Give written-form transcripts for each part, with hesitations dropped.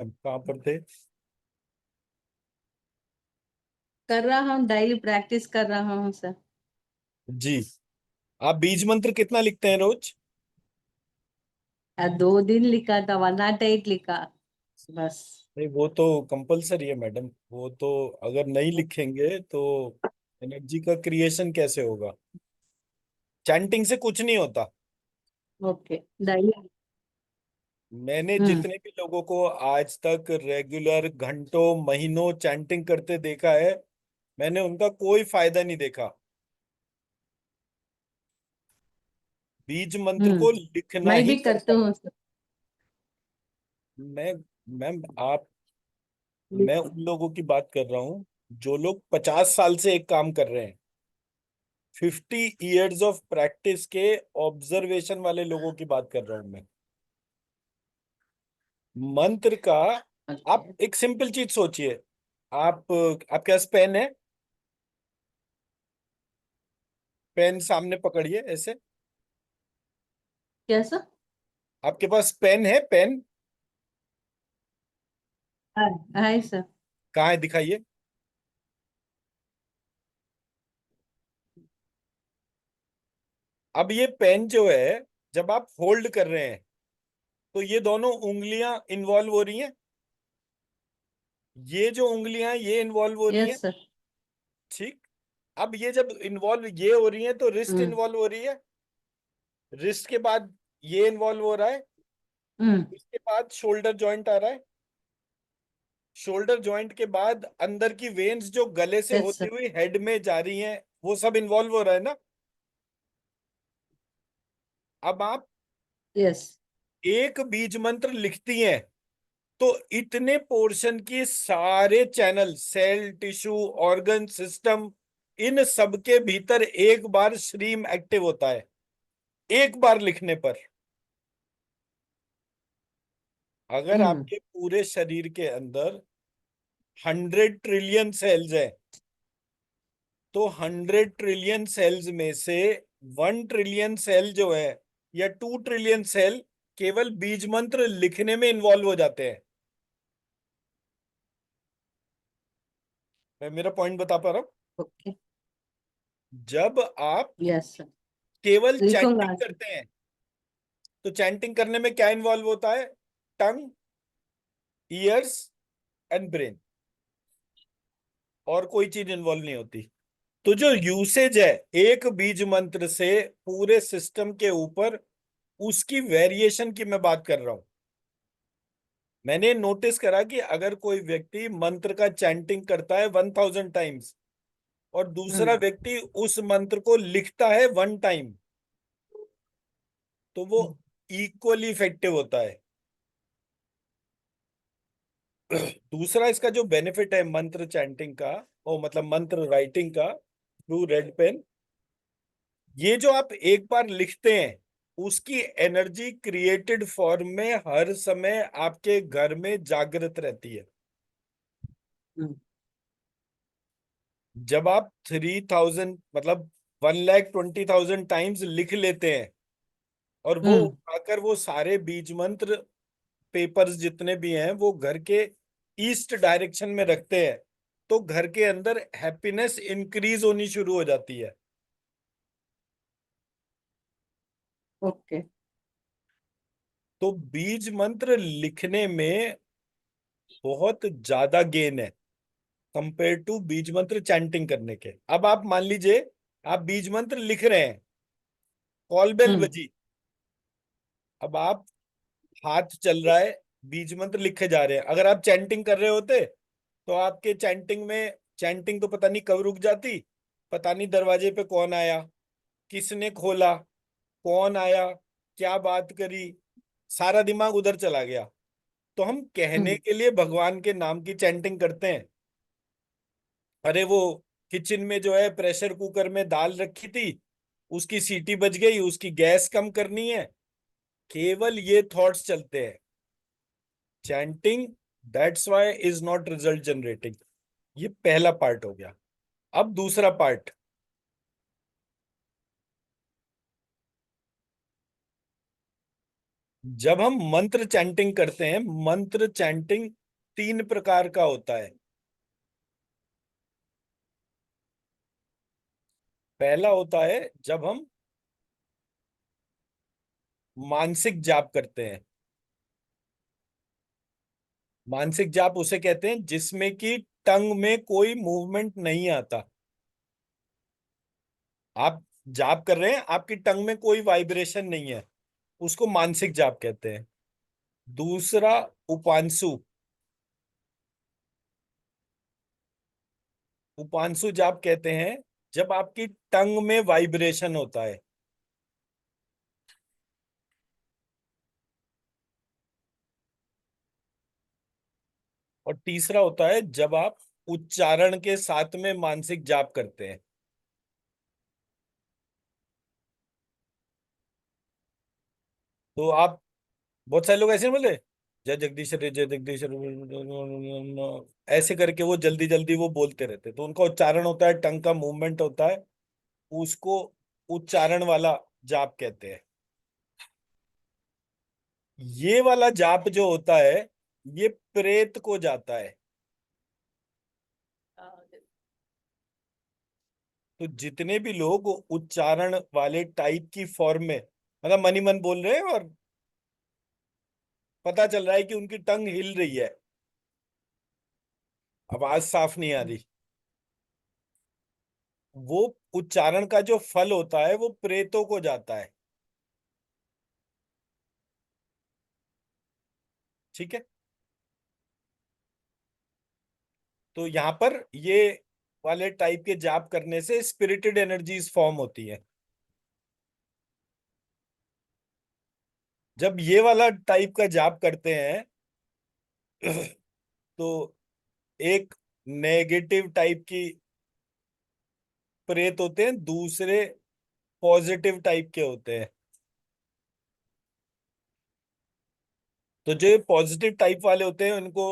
हम कहाँ पर थे? कर रहा हूँ, डेली प्रैक्टिस कर रहा हूँ सर। जी। आप बीज मंत्र कितना लिखते हैं रोज? 2 दिन लिखा था, 108 लिखा बस। नहीं, वो तो कंपलसरी है मैडम। वो तो अगर नहीं लिखेंगे तो एनर्जी का क्रिएशन कैसे होगा? चैंटिंग से कुछ नहीं होता। Okay, daily. मैंने हम्म। जितने भी लोगों को आज तक रेगुलर घंटों महीनों चैंटिंग करते देखा है, मैंने उनका कोई फायदा नहीं देखा। बीज मंत्र को लिखना मैं ही भी करती पड़ता है। हूँ सर। मैं मैम आप मैं उन लोगों की बात कर रहा हूँ जो लोग 50 साल से एक काम कर रहे हैं। 50 years ऑफ प्रैक्टिस के ऑब्जर्वेशन वाले लोगों की बात कर रहा हूं मैं। मंत्र का ओके। आप एक सिंपल चीज सोचिए। आपके पास पेन है? पेन सामने पकड़िए ऐसे। कैसा? आपके पास पेन है? पेन है सर। कहाँ है? दिखाइए। अब ये पेन जो है, जब आप होल्ड कर रहे हैं तो ये दोनों उंगलियां इन्वॉल्व हो रही हैं। ये जो उंगलियां ये इन्वॉल्व हो रही हैं। Yes sir. ठीक। अब ये जब इन्वॉल्व ये हो रही है तो रिस्ट हम्म। इन्वॉल्व हो रही है। रिस्ट के बाद ये इन्वॉल्व हो रहा है। हम्म। इसके बाद शोल्डर जॉइंट आ रहा है। शोल्डर जॉइंट के बाद अंदर की वेन्स जो गले से यस होती सर। हुई हेड में जा रही हैं, वो सब इन्वॉल्व हो रहा है ना। अब आप यस। एक बीज मंत्र लिखती हैं तो इतने पोर्शन की सारे channel, cell, tissue, organ, system, इन सब के भीतर एक बार स्ट्रीम एक्टिव होता है, एक बार लिखने पर। अगर हम्म। आपके पूरे शरीर के अंदर 100 ट्रिलियन सेल्स हैं तो 100 ट्रिलियन सेल्स में से 1 ट्रिलियन सेल जो है या 2 ट्रिलियन सेल केवल बीज मंत्र लिखने में इन्वॉल्व हो जाते हैं। मैं मेरा पॉइंट बता पा रहा हूं? ओके। जब आप यस सर। केवल चैंटिंग लिखूंगा। करते हैं तो चैंटिंग करने में क्या इन्वॉल्व होता है? टंग, ईयर्स एंड ब्रेन। और कोई चीज इन्वॉल्व नहीं होती। तो जो यूसेज है एक बीज मंत्र से पूरे सिस्टम के ऊपर, उसकी वेरिएशन की मैं बात कर रहा हूं। मैंने नोटिस करा कि अगर कोई व्यक्ति मंत्र का चैंटिंग करता है 1000 टाइम्स और दूसरा हम्म। व्यक्ति उस मंत्र को लिखता है 1 टाइम, तो वो इक्वली इफेक्टिव होता है। दूसरा इसका जो बेनिफिट है मंत्र चैंटिंग का, वो मतलब मंत्र राइटिंग का थ्रू रेड पेन, ये जो आप एक बार लिखते हैं उसकी एनर्जी क्रिएटेड फॉर्म में हर समय आपके घर में जागृत रहती है। हम्म। जब आप 3000 मतलब 1,20,000 टाइम्स लिख लेते हैं और वो हम्म। उठाकर वो सारे बीज मंत्र पेपर्स जितने भी हैं वो घर के ईस्ट डायरेक्शन में रखते हैं, तो घर के अंदर हैप्पीनेस इंक्रीज होनी शुरू हो जाती है। ओके। तो बीज मंत्र लिखने में बहुत ज्यादा गेन है कंपेयर टू बीज मंत्र चैंटिंग करने के। अब आप मान लीजिए आप बीज मंत्र लिख रहे हैं, कॉल बेल हम्म। बजी, अब आप हाथ चल रहा है, बीज मंत्र लिखे जा रहे हैं। अगर आप चैंटिंग कर रहे होते तो आपके चैंटिंग तो पता नहीं कब रुक जाती। पता नहीं दरवाजे पे कौन आया, किसने खोला, कौन आया, क्या बात करी, सारा दिमाग उधर चला गया। तो हम कहने हम्म। के लिए भगवान के नाम की चैंटिंग करते हैं। अरे वो किचन में जो है प्रेशर कुकर में दाल रखी थी, उसकी सीटी बज गई, उसकी गैस कम करनी है, केवल ये थॉट्स चलते हैं। Chanting that's why is not result generating. ये पहला पार्ट हो गया। अब दूसरा पार्ट। जब हम मंत्र चैंटिंग करते हैं, मंत्र चैंटिंग 3 प्रकार का होता है। पहला होता है जब हम मानसिक जाप करते हैं। मानसिक जाप उसे कहते हैं जिसमें कि टंग में कोई मूवमेंट नहीं आता। आप जाप कर रहे हैं, आपकी टंग में कोई वाइब्रेशन नहीं है, उसको मानसिक जाप कहते हैं। दूसरा, उपांशु। उपांशु जाप कहते हैं जब आपकी टंग में वाइब्रेशन होता है। और तीसरा होता है जब आप उच्चारण के साथ में मानसिक जाप करते हैं। तो आप, बहुत सारे लोग ऐसे बोले, जय जगदीश रे जय जगदीश रे, ऐसे करके वो जल्दी जल्दी वो बोलते रहते, तो उनका उच्चारण होता है, टंग का मूवमेंट होता है, उसको उच्चारण वाला जाप कहते हैं। ये वाला जाप जो होता है, ये प्रेत को जाता है। तो जितने भी लोग उच्चारण वाले टाइप की फॉर्म में, मतलब मनी मन बोल रहे हैं और पता चल रहा है कि उनकी टंग हिल रही है, आवाज साफ नहीं आ रही, वो उच्चारण का जो फल होता है वो प्रेतों को जाता है। ठीक है। तो यहाँ पर ये वाले टाइप के जाप करने से स्पिरिटेड एनर्जीज फॉर्म होती है। जब ये वाला टाइप का जाप करते हैं तो एक नेगेटिव टाइप की प्रेत होते हैं, दूसरे पॉजिटिव टाइप के होते हैं। तो जो पॉजिटिव टाइप वाले होते हैं उनको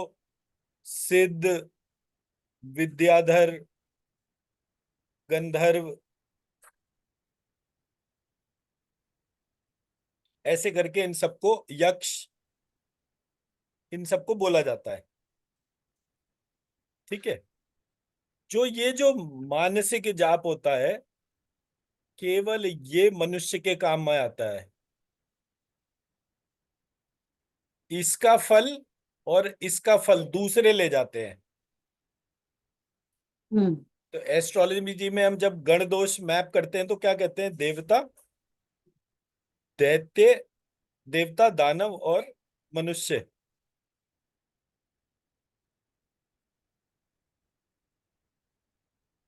सिद्ध, विद्याधर, गंधर्व, ऐसे करके इन सबको, यक्ष, इन सबको बोला जाता है। ठीक है। जो मानसिक जाप होता है, केवल ये मनुष्य के काम में आता है। इसका फल और इसका फल दूसरे ले जाते हैं। हम्म। तो एस्ट्रोलॉजी में हम जब गण दोष मैप करते हैं तो क्या कहते हैं? देवता, दैत्य, देवता, दानव और मनुष्य।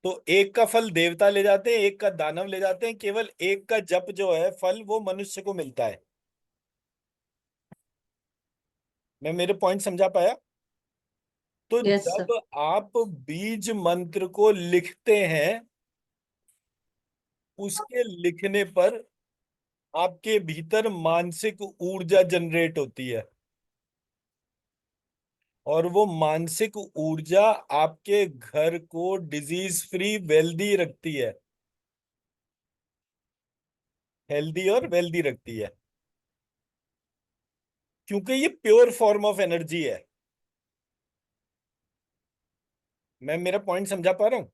तो एक का फल देवता ले जाते हैं, एक का दानव ले जाते हैं, केवल एक का जप जो है फल वो मनुष्य को मिलता है। मैं मेरे पॉइंट समझा पाया? तो यस सर। जब आप बीज मंत्र को लिखते हैं, उसके लिखने पर आपके भीतर मानसिक ऊर्जा जनरेट होती है, और वो मानसिक ऊर्जा आपके घर को डिजीज फ्री वेल्दी रखती है, हेल्दी और वेल्दी रखती है, क्योंकि ये प्योर फॉर्म ऑफ एनर्जी है। मैं मेरा पॉइंट समझा पा रहा हूँ?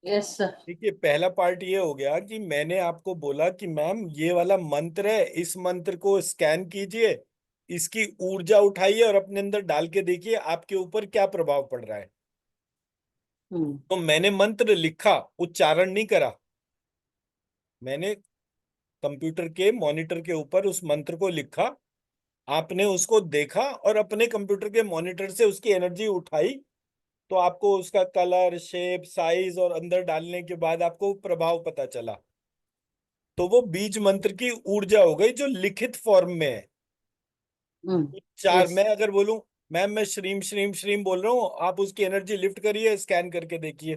Yes sir. देखिए, पहला पार्ट ये हो गया कि मैंने आपको बोला कि मैम ये वाला मंत्र है, इस मंत्र को स्कैन कीजिए, इसकी ऊर्जा उठाइए और अपने अंदर डाल के देखिए आपके ऊपर क्या प्रभाव पड़ रहा है। हम्म। तो मैंने मंत्र लिखा, उच्चारण नहीं करा, मैंने कंप्यूटर के मॉनिटर के ऊपर उस मंत्र को लिखा, आपने उसको देखा और अपने कंप्यूटर के मॉनिटर से उसकी एनर्जी उठाई, तो आपको उसका कलर, शेप, साइज और अंदर डालने के बाद आपको प्रभाव पता चला। तो वो बीज मंत्र की ऊर्जा हो गई जो लिखित फॉर्म में है। हम्म। चार, यस। मैं अगर बोलूं मैम मैं श्रीम श्रीम श्रीम बोल रहा हूँ, आप उसकी एनर्जी लिफ्ट करिए, स्कैन करके देखिए,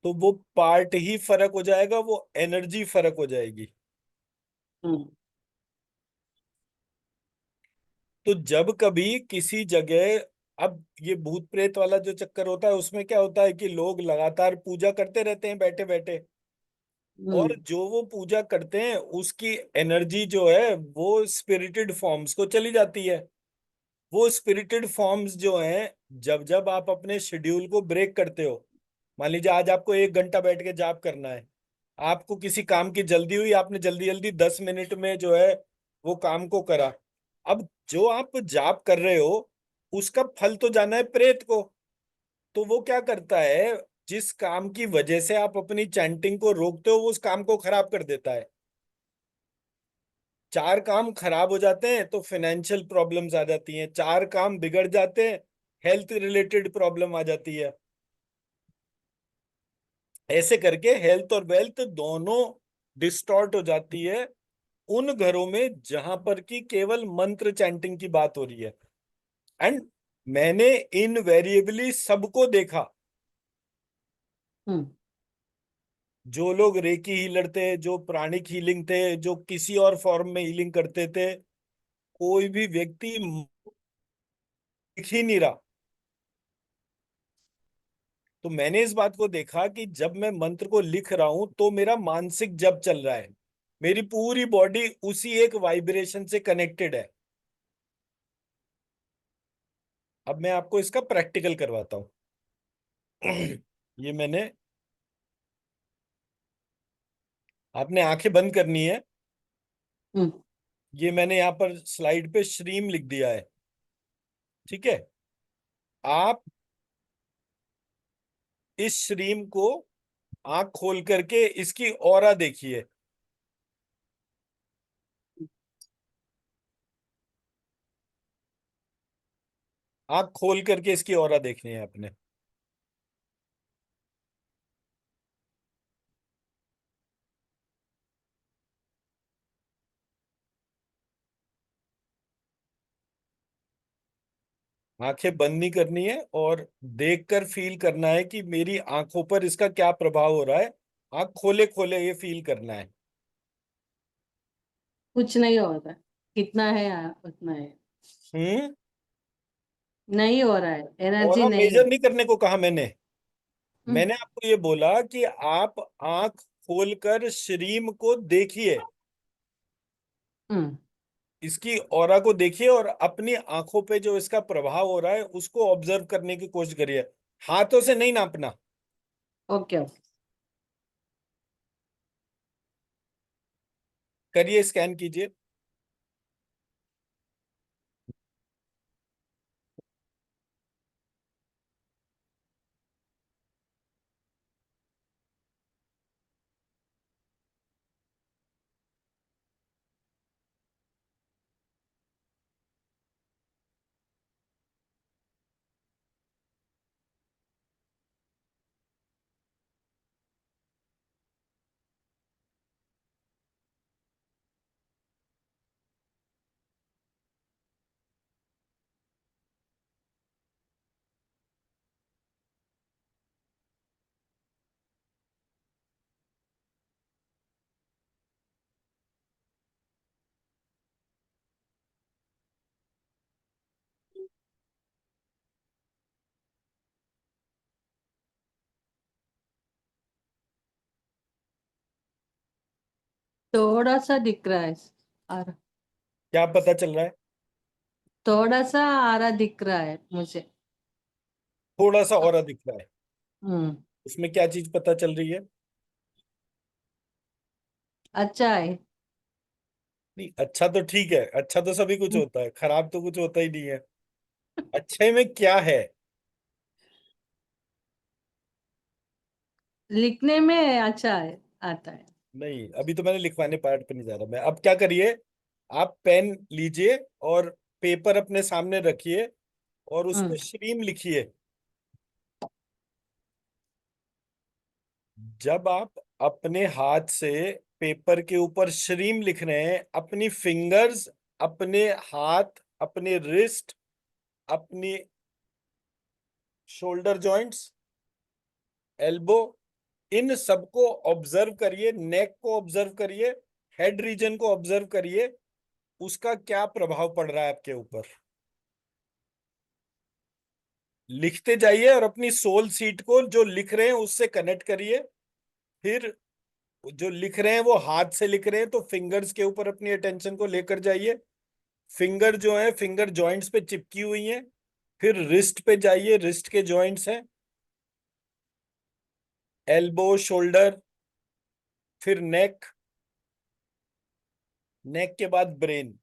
तो वो पार्ट ही फर्क हो जाएगा, वो एनर्जी फर्क हो जाएगी। हम्म। तो जब कभी किसी जगह, अब ये भूत प्रेत वाला जो चक्कर होता है उसमें क्या होता है कि लोग लगातार पूजा करते रहते हैं बैठे बैठे, और हम्म। जो वो पूजा करते हैं उसकी एनर्जी जो है वो स्पिरिटेड फॉर्म्स को चली जाती है। वो स्पिरिटेड फॉर्म्स जो हैं, जब जब आप अपने शेड्यूल को ब्रेक करते हो, मान लीजिए आज आपको 1 घंटा बैठ के जाप करना है, आपको किसी काम की जल्दी हुई, आपने जल्दी जल्दी 10 मिनट में जो है वो काम को करा। अब जो आप जाप कर रहे हो उसका फल तो जाना है प्रेत को। तो वो क्या करता है, जिस काम की वजह से आप अपनी चैंटिंग को रोकते हो वो उस काम को खराब कर देता है। 4 काम खराब हो जाते हैं तो फाइनेंशियल प्रॉब्लम्स आ जाती हैं, 4 काम बिगड़ जाते हैं, हेल्थ रिलेटेड प्रॉब्लम आ जाती है। ऐसे करके हेल्थ और वेल्थ दोनों डिस्टॉर्ट हो जाती है उन घरों में जहां पर की केवल मंत्र चैंटिंग की बात हो रही है। एंड मैंने इनवेरिएबली सबको देखा, हम्म। जो लोग रेकी हीलर थे, जो प्राणिक हीलिंग थे, जो किसी और फॉर्म में हीलिंग करते थे, कोई भी व्यक्ति दिख ही नहीं रहा। तो मैंने इस बात को देखा कि जब मैं मंत्र को लिख रहा हूं तो मेरा मानसिक जप चल रहा है, मेरी पूरी बॉडी उसी एक वाइब्रेशन से कनेक्टेड है। अब मैं आपको इसका प्रैक्टिकल करवाता हूँ। ये मैंने, आपने आंखें बंद करनी है। हम्म। ये मैंने यहाँ पर स्लाइड पे श्रीम लिख दिया है, ठीक है। आप इस श्रीम को आंख खोल करके इसकी ऑरा देखिए। आंख खोल करके इसकी ऑरा देखनी है आपने। आंखें बंद नहीं करनी है और देखकर फील करना है कि मेरी आंखों पर इसका क्या प्रभाव हो रहा है। आंख खोले खोले ये फील करना है। कुछ नहीं होता, कितना है उतना है। हम्म। नहीं हो रहा है, एनर्जी ऑरा नहीं मेजर है। नहीं करने को कहा मैंने। हम्म। मैंने आपको ये बोला कि आप आंख खोलकर श्रीम को देखिए, हम्म। इसकी ऑरा को देखिए और अपनी आंखों पे जो इसका प्रभाव हो रहा है उसको ऑब्जर्व करने की कोशिश करिए। हाथों से नहीं नापना। Okay okay. करिए, स्कैन कीजिए। थोड़ा सा दिख रहा है। और क्या पता चल रहा है? थोड़ा सा आरा दिख रहा है मुझे। थोड़ा सा ऑरा दिख रहा है। हम्म। उसमें क्या चीज पता चल रही है? अच्छा है। नहीं, अच्छा तो ठीक है, अच्छा तो सभी कुछ होता है, खराब तो कुछ होता ही नहीं है। अच्छे में क्या है? लिखने में अच्छा है, आता है। नहीं, अभी तो मैंने लिखवाने पार्ट पे नहीं जा रहा मैं। अब क्या करिए, आप पेन लीजिए और पेपर अपने सामने रखिए और उस हम्म। पे श्रीम लिखिए। जब आप अपने हाथ से पेपर के ऊपर श्रीम लिख रहे हैं, अपनी फिंगर्स, अपने हाथ, अपने रिस्ट, अपनी शोल्डर जॉइंट्स, एल्बो, इन सबको ऑब्जर्व करिए, नेक को ऑब्जर्व करिए, हेड रीजन को ऑब्जर्व करिए, उसका क्या प्रभाव पड़ रहा है आपके ऊपर। लिखते जाइए और अपनी सोल सीट को जो लिख रहे हैं उससे कनेक्ट करिए। फिर जो लिख रहे हैं वो हाथ से लिख रहे हैं, तो फिंगर्स के ऊपर अपनी अटेंशन को लेकर जाइए। फिंगर जो है फिंगर जॉइंट्स पे चिपकी हुई हैं। फिर रिस्ट पे जाइए, रिस्ट के जॉइंट्स हैं। एल्बो, शोल्डर, फिर नेक, नेक के बाद ब्रेन।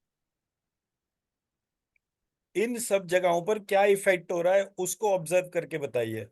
इन सब जगहों पर क्या इफेक्ट हो रहा है उसको ऑब्जर्व करके बताइए।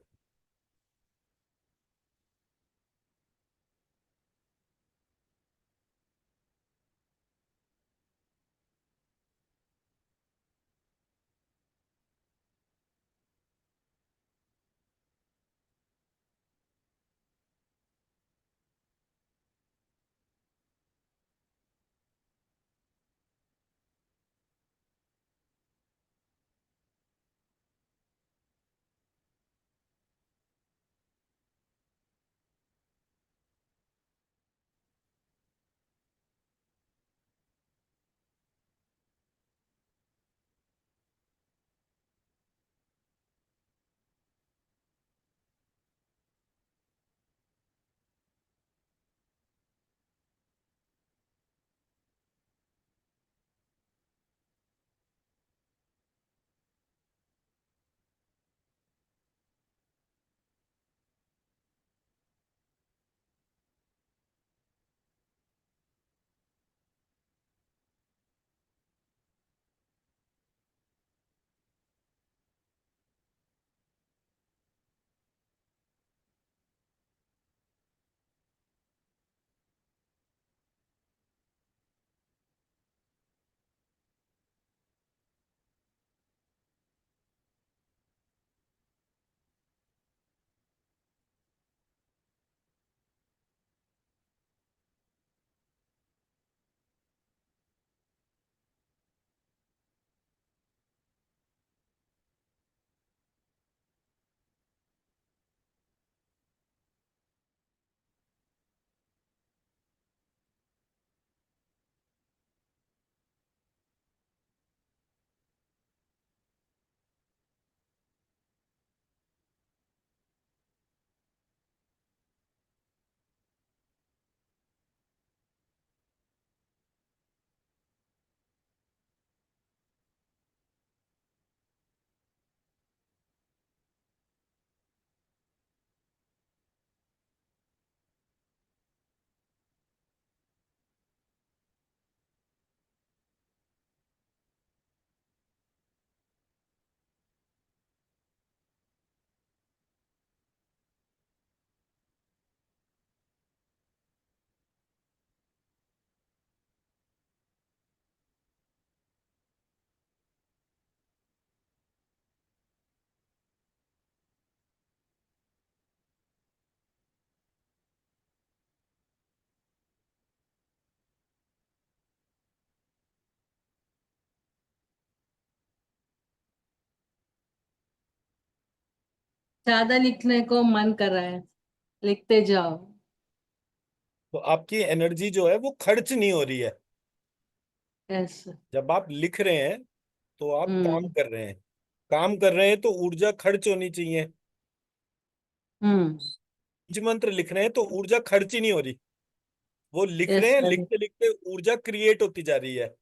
ज्यादा लिखने को मन कर रहा है, लिखते जाओ। तो आपकी एनर्जी जो है वो खर्च नहीं हो रही है। यस। जब आप लिख रहे हैं तो आप काम हम्म। कर रहे हैं। काम कर रहे हैं तो ऊर्जा खर्च होनी चाहिए। हम्म। बीज मंत्र लिख रहे हैं तो ऊर्जा खर्च ही नहीं हो रही। वो लिख यस रहे हैं, सर। लिखते लिखते ऊर्जा क्रिएट होती जा रही है।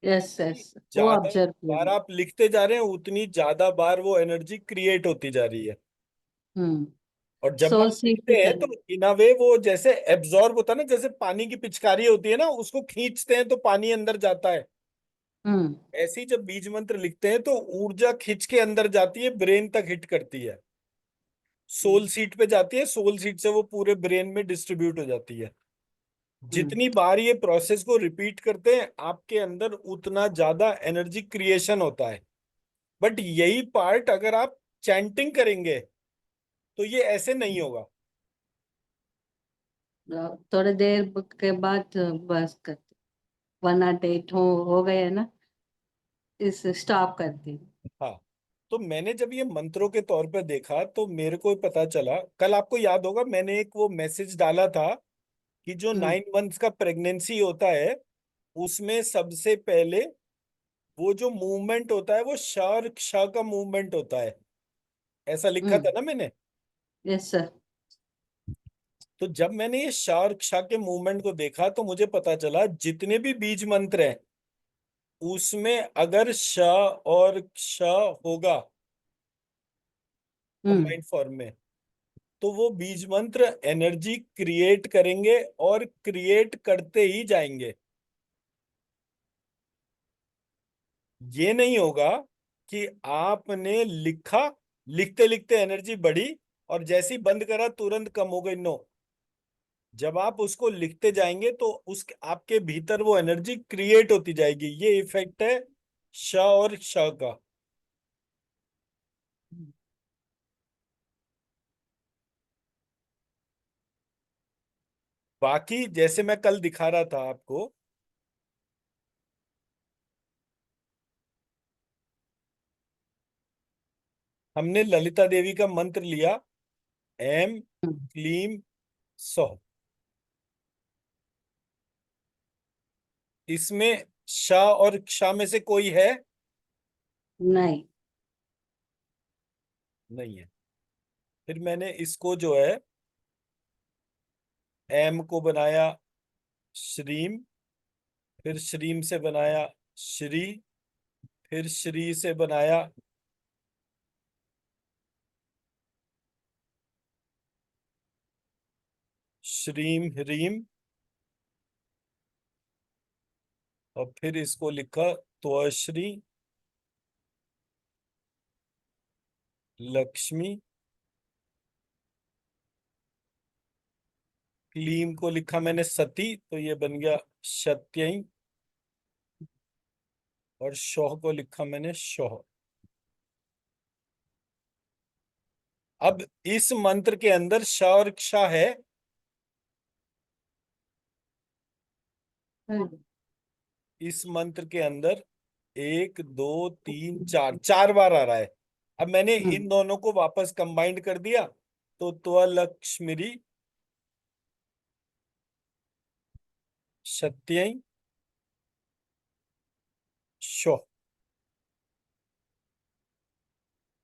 Yes yes. वो ज्यादा ऑब्जर्व बार किया। आप लिखते जा रहे हैं उतनी ज्यादा बार वो एनर्जी क्रिएट होती जा रही है। हम्म। और जब सोल आप सीख लिखते की हैं तो तरह। इन अ वे वो जैसे एब्जॉर्ब होता है ना, जैसे पानी की पिचकारी होती है ना, उसको खींचते हैं तो पानी अंदर जाता है। हम्म। ऐसे ही जब बीज मंत्र लिखते हैं तो ऊर्जा खिंच के अंदर जाती है, ब्रेन तक हिट करती है, सोल सीट पे जाती है, सोल सीट से वो पूरे ब्रेन में डिस्ट्रीब्यूट हो जाती है। हम्म। जितनी बार ये प्रोसेस को रिपीट करते हैं आपके अंदर उतना ज्यादा एनर्जी क्रिएशन होता है। बट यही पार्ट अगर आप चैंटिंग करेंगे तो ये ऐसे नहीं होगा। थोड़ी देर के बाद बस करते, 1 8 हो गए ना, इस स्टॉप करती हूँ। हाँ। तो मैंने जब ये मंत्रों के तौर पर देखा तो मेरे को पता चला, कल आपको याद होगा मैंने एक वो मैसेज डाला था कि जो हम्म। 9 मंथ्स का प्रेगनेंसी होता है उसमें सबसे पहले वो जो मूवमेंट होता है वो श और क्ष का मूवमेंट होता है। ऐसा लिखा हम्म। था ना मैंने। Yes sir. तो जब मैंने ये श और क्ष के मूवमेंट को देखा तो मुझे पता चला जितने भी बीज मंत्र हैं उसमें अगर श और क्ष होगा हम्म। कंबाइंड फॉर्म में, तो वो बीज मंत्र एनर्जी क्रिएट करेंगे और क्रिएट करते ही जाएंगे। ये नहीं होगा कि आपने लिखा, लिखते लिखते एनर्जी बढ़ी और जैसे ही बंद करा तुरंत कम हो गई। नो, जब आप उसको लिखते जाएंगे तो उस आपके भीतर वो एनर्जी क्रिएट होती जाएगी। ये इफेक्ट है श और क्ष का। बाकी जैसे मैं कल दिखा रहा था आपको, हमने ललिता देवी का मंत्र लिया, एम हम्म। क्लीम सौ। इसमें श और क्ष में से कोई है? नहीं। नहीं है। फिर मैंने इसको जो है एम को बनाया श्रीम, फिर श्रीम से बनाया श्री, फिर श्री से बनाया श्रीम ह्रीम, और फिर इसको लिखा त्वश्री लक्ष्मी। क्लीम को लिखा मैंने सती, तो ये बन गया सत्यई, और शोह को लिखा मैंने शोह। अब इस मंत्र के अंदर श और क्ष है। हम्म। इस मंत्र के अंदर एक दो तीन चार, चार बार आ रहा है। अब मैंने हम्म। इन दोनों को वापस कंबाइंड कर दिया, तो त्वलक्ष्मी सत्यई शो।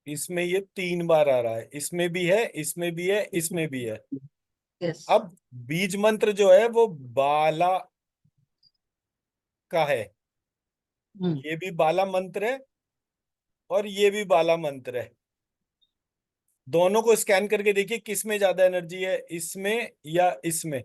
इसमें ये तीन बार आ रहा है, इसमें भी है, इसमें भी है, इसमें भी है। यस। अब बीज मंत्र जो है वो बाला का है। हम्म। ये भी बाला मंत्र है और ये भी बाला मंत्र है। दोनों को स्कैन करके देखिए किस में ज्यादा एनर्जी है, इसमें या इसमें।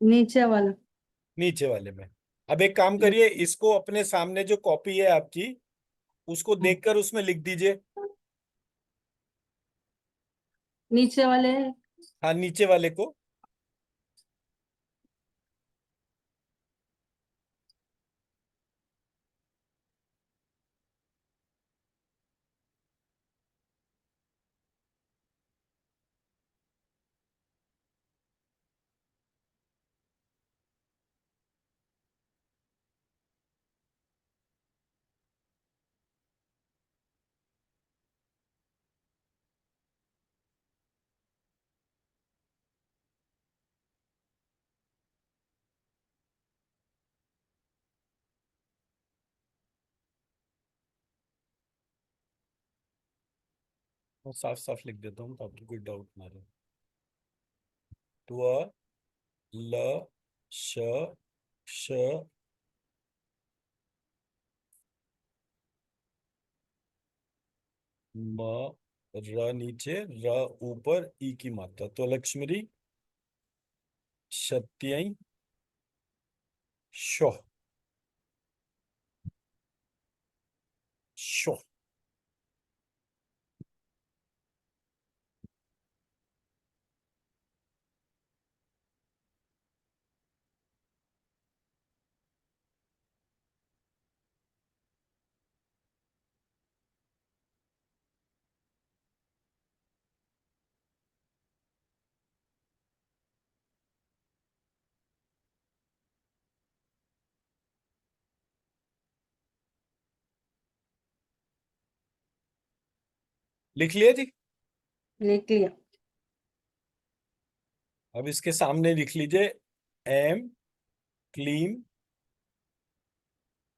नीचे वाला। नीचे वाले में। अब एक काम करिए, इसको अपने सामने जो कॉपी है आपकी उसको हम्म। देखकर उसमें लिख दीजिए। नीचे वाले। हाँ, नीचे वाले को। मैं साफ साफ लिख देता हूँ ताकि कोई डाउट ना रहे। त्व ल श श म र नीचे र ऊपर ई की मात्रा तो लक्ष्मी सत्यई शो शो। लिख लिया जी। लिख लिया। अब इसके सामने लिख लीजिए एम क्लीम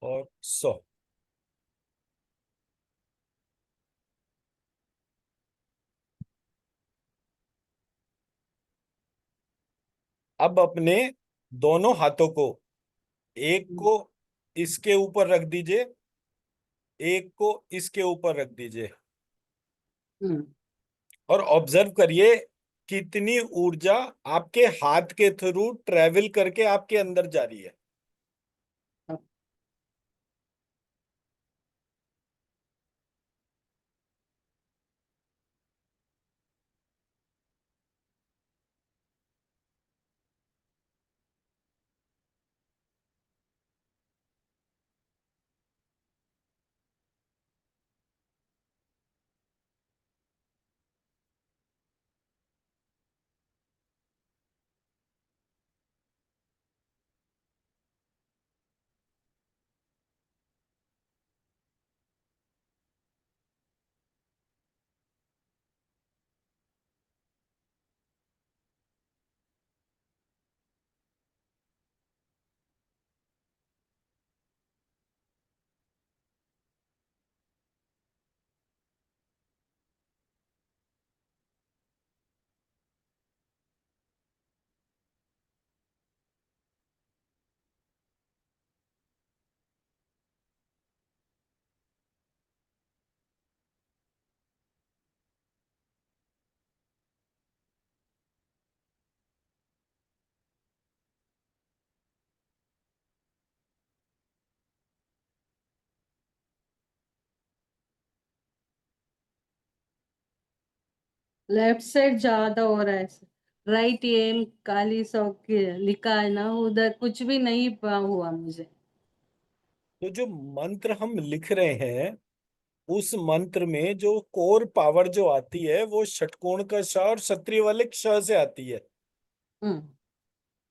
और सो। अब अपने दोनों हाथों को, एक हम्म। को इसके ऊपर रख दीजिए, एक को इसके ऊपर रख दीजिए हम्म। और ऑब्जर्व करिए कितनी ऊर्जा आपके हाथ के थ्रू ट्रेवल करके आपके अंदर जा रही है। लेफ्ट साइड ज्यादा हो रहा है। राइट एम काली सौ के लिखा है ना, उधर कुछ भी नहीं हुआ मुझे। तो जो मंत्र हम लिख रहे हैं उस मंत्र में जो कोर पावर जो आती है वो षटकोण का ष और क्षत्रिय वाले क्ष से आती है। हम्म।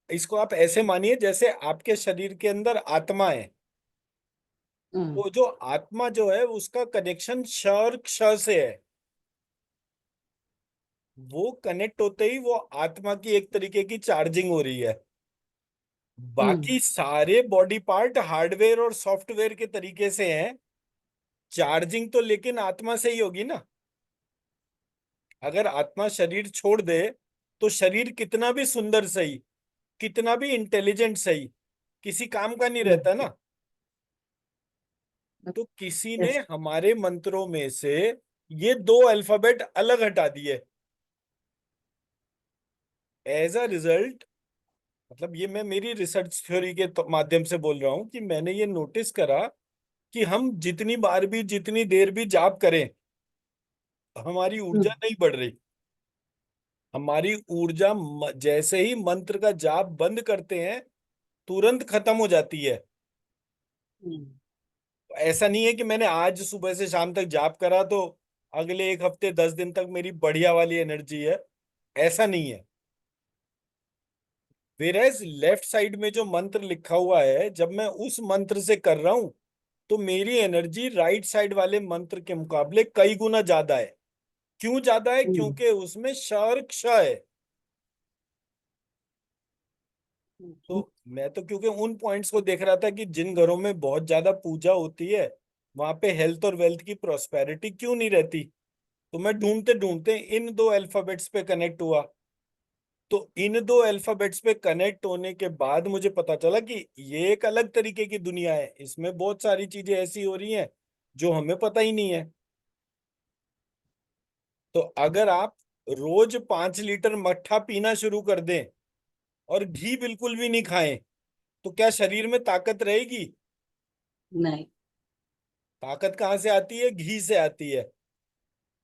इसको आप ऐसे मानिए जैसे आपके शरीर के अंदर आत्मा है, हम्म। तो जो आत्मा जो है उसका कनेक्शन श और क्ष से है। वो कनेक्ट होते ही वो आत्मा की एक तरीके की चार्जिंग हो रही है। हम्म। बाकी सारे बॉडी पार्ट हार्डवेयर और सॉफ्टवेयर के तरीके से हैं। चार्जिंग तो लेकिन आत्मा से ही होगी ना। अगर आत्मा शरीर छोड़ दे तो शरीर कितना भी सुंदर सही, कितना भी इंटेलिजेंट सही, किसी काम का नहीं रहता हम्म। ना। तो किसी ने यस। हमारे मंत्रों में से ये दो अल्फाबेट अलग हटा दिए। एज अ रिजल्ट, मतलब ये मैं मेरी रिसर्च थ्योरी के माध्यम से बोल रहा हूं कि मैंने ये नोटिस करा कि हम जितनी बार भी जितनी देर भी जाप करें हमारी ऊर्जा हम्म। नहीं बढ़ रही। हमारी ऊर्जा जैसे ही मंत्र का जाप बंद करते हैं तुरंत खत्म हो जाती है। हम्म। ऐसा नहीं है कि मैंने आज सुबह से शाम तक जाप करा तो अगले एक हफ्ते 10 दिन तक मेरी बढ़िया वाली एनर्जी है, ऐसा नहीं है। वेरएज लेफ्ट साइड में जो मंत्र लिखा हुआ है जब मैं उस मंत्र से कर रहा हूं तो मेरी एनर्जी राइट साइड वाले मंत्र के मुकाबले कई गुना ज्यादा है। क्यों ज्यादा है? हम्म। क्योंकि उसमें श और क्ष है। हम्म। तो मैं तो क्योंकि उन पॉइंट्स को देख रहा था कि जिन घरों में बहुत ज्यादा पूजा होती है वहां पे हेल्थ और वेल्थ की प्रोस्पेरिटी क्यों नहीं रहती। तो मैं ढूंढते ढूंढते इन दो अल्फाबेट्स पे कनेक्ट हुआ। तो इन दो अल्फाबेट्स पे कनेक्ट होने के बाद मुझे पता चला कि ये एक अलग तरीके की दुनिया है, इसमें बहुत सारी चीजें ऐसी हो रही हैं जो हमें पता ही नहीं है। तो अगर आप रोज 5 लीटर मट्ठा पीना शुरू कर दें और घी बिल्कुल भी नहीं खाएं, तो क्या शरीर में ताकत रहेगी? नहीं। ताकत कहाँ से आती है? घी से आती है।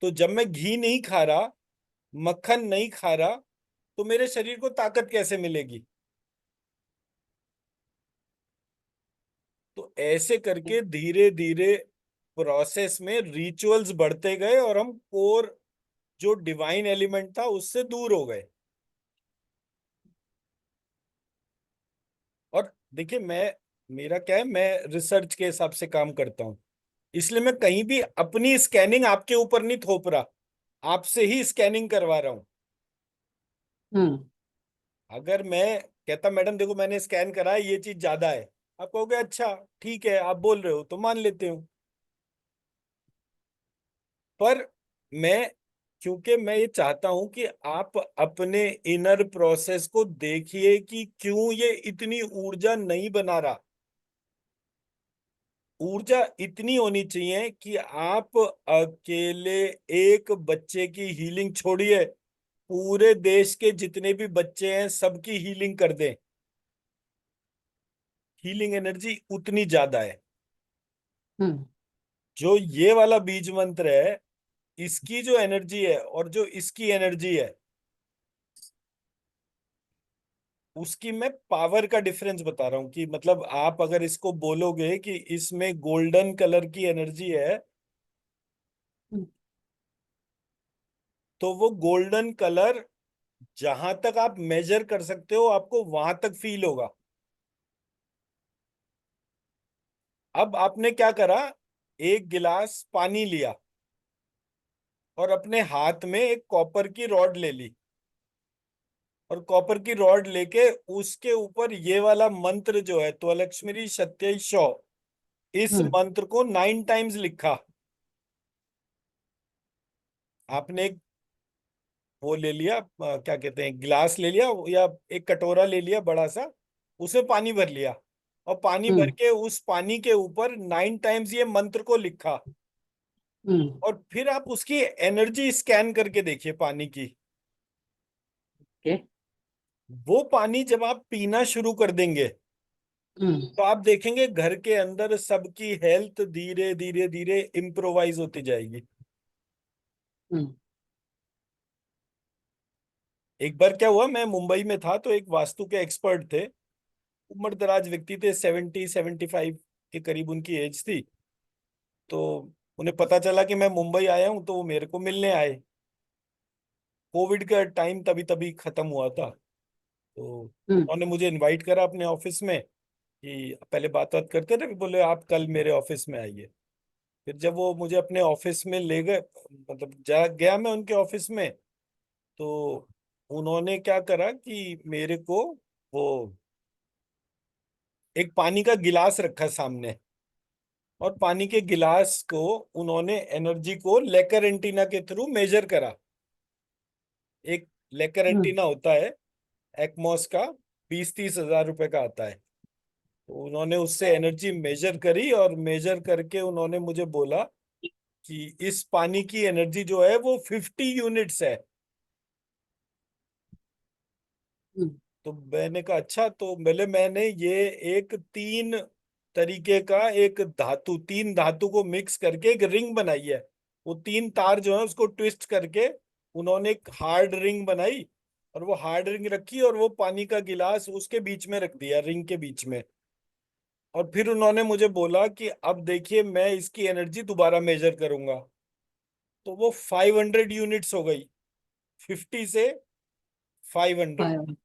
तो जब मैं घी नहीं खा रहा, मक्खन नहीं खा रहा, तो मेरे शरीर को ताकत कैसे मिलेगी? तो ऐसे करके धीरे धीरे प्रोसेस में रिचुअल्स बढ़ते गए और हम कोर जो डिवाइन एलिमेंट था उससे दूर हो गए। और देखिए, मेरा क्या है, मैं रिसर्च के हिसाब से काम करता हूं, इसलिए मैं कहीं भी अपनी स्कैनिंग आपके ऊपर नहीं थोप रहा, आपसे ही स्कैनिंग करवा रहा हूं। हम्म। अगर मैं कहता मैडम देखो मैंने स्कैन करा है, ये चीज ज्यादा है, आप कहोगे अच्छा ठीक है, आप बोल रहे हो तो मान लेते हो। पर मैं, क्योंकि मैं ये चाहता हूं कि आप अपने इनर प्रोसेस को देखिए कि क्यों ये इतनी ऊर्जा नहीं बना रहा। ऊर्जा इतनी होनी चाहिए कि आप अकेले एक बच्चे की हीलिंग छोड़िए, पूरे देश के जितने भी बच्चे हैं सबकी हीलिंग कर दें। हीलिंग एनर्जी उतनी ज्यादा है। हम्म। जो ये वाला बीज मंत्र है, इसकी जो एनर्जी है और जो इसकी एनर्जी है, उसकी मैं पावर का डिफरेंस बता रहा हूं कि मतलब आप अगर इसको बोलोगे कि इसमें गोल्डन कलर की एनर्जी है, हम्म। तो वो गोल्डन कलर जहां तक आप मेजर कर सकते हो आपको वहां तक फील होगा। अब आपने क्या करा, एक गिलास पानी लिया और अपने हाथ में एक कॉपर की रॉड ले ली, और कॉपर की रॉड लेके उसके ऊपर ये वाला मंत्र जो है, त्वलक्ष्मी सत्य शौ, इस हम्म। मंत्र को 9 टाइम्स लिखा। आपने एक वो ले लिया, क्या कहते हैं, गिलास ले लिया या एक कटोरा ले लिया बड़ा सा, उसमें पानी भर लिया, और पानी भर हम्म। के उस पानी के ऊपर 9 टाइम्स ये मंत्र को लिखा। हम्म। और फिर आप उसकी एनर्जी स्कैन करके देखिए पानी की। ओके। वो पानी जब आप पीना शुरू कर देंगे, हम्म। तो आप देखेंगे घर के अंदर सबकी हेल्थ धीरे धीरे धीरे इम्प्रोवाइज होती जाएगी। हम्म। एक बार क्या हुआ, मैं मुंबई में था तो एक वास्तु के एक्सपर्ट थे, उम्र दराज व्यक्ति थे, 70-75 के करीब उनकी एज थी। तो उन्हें पता चला कि मैं मुंबई आया हूं, तो वो मेरे को मिलने आए। कोविड का टाइम तभी तभी खत्म हुआ था, तो हम्म। उन्होंने मुझे इनवाइट करा अपने ऑफिस में कि पहले बात बात करते थे, बोले आप कल मेरे ऑफिस में आइए। फिर जब वो मुझे अपने ऑफिस में ले गए, मतलब जा गया मैं उनके ऑफिस में, तो उन्होंने क्या करा कि मेरे को वो एक पानी का गिलास रखा सामने, और पानी के गिलास को उन्होंने एनर्जी को लेकर एंटीना के थ्रू मेजर करा। एक लेकर हम्म। एंटीना होता है एक्मॉस का, 20-30 हजार रुपए का आता है। तो उन्होंने उससे एनर्जी मेजर करी, और मेजर करके उन्होंने मुझे बोला कि इस पानी की एनर्जी जो है वो 50 यूनिट्स है। हम्म। तो मैंने कहा अच्छा, तो मैंने ये एक तीन तरीके का एक धातु, 3 धातु को मिक्स करके एक रिंग बनाई है। वो 3 तार जो है उसको ट्विस्ट करके उन्होंने एक हार्ड रिंग बनाई, और वो हार्ड रिंग रखी और वो पानी का गिलास उसके बीच में रख दिया, रिंग के बीच में। और फिर उन्होंने मुझे बोला कि अब देखिए मैं इसकी एनर्जी दोबारा मेजर करूंगा, तो वो 500 यूनिट्स हो गई, 50 से 500। फाइव।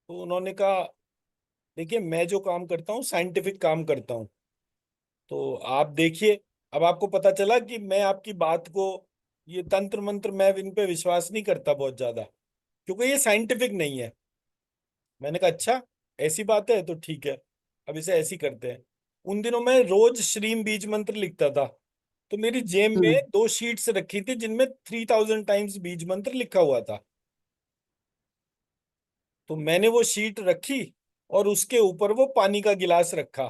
तो उन्होंने कहा देखिए मैं जो काम करता हूँ साइंटिफिक काम करता हूँ, तो आप देखिए। अब आपको पता चला कि मैं आपकी बात को, ये तंत्र मंत्र मैं इन पे विश्वास नहीं करता बहुत ज्यादा, क्योंकि ये साइंटिफिक नहीं है। मैंने कहा अच्छा, ऐसी बात है तो ठीक है, अब इसे ऐसी करते हैं। उन दिनों मैं रोज श्रीम बीज मंत्र लिखता था, तो मेरी जेब में हम्म। 2 शीट्स रखी थी जिनमें 3000 टाइम्स बीज मंत्र लिखा हुआ था। तो मैंने वो शीट रखी और उसके ऊपर वो पानी का गिलास रखा।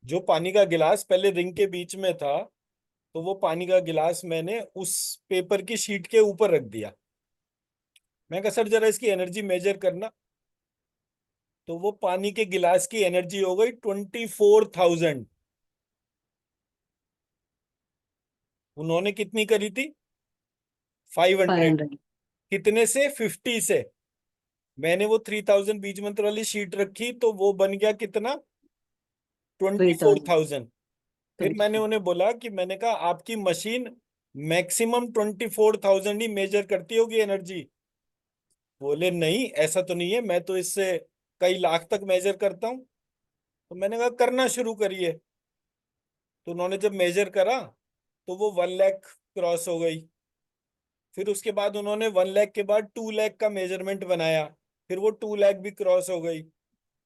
जो पानी का गिलास पहले रिंग के बीच में था, तो वो पानी का गिलास मैंने उस पेपर की शीट के ऊपर रख दिया। मैं कहा सर जरा इसकी एनर्जी मेजर करना। तो वो पानी के गिलास की एनर्जी हो गई 24,000। उन्होंने कितनी करी थी? 500। 500। कितने से? 50 से। मैंने वो 3,000 बीज मंत्र वाली शीट रखी तो वो बन गया कितना? Twenty four 3000। थाउजेंड फिर मैंने 24। उन्हें बोला कि मैंने कहा आपकी मशीन मैक्सिमम 24,000 ही मेजर करती होगी एनर्जी। बोले नहीं ऐसा तो नहीं है, मैं तो इससे कई लाख तक मेजर करता हूँ। तो मैंने कहा करना शुरू करिए। तो उन्होंने जब मेजर करा तो वो 1 लाख क्रॉस हो गई। फिर उसके बाद उन्होंने 1 लाख के बाद 2 लाख का मेजरमेंट बनाया। फिर वो 2 लाख भी क्रॉस हो गई।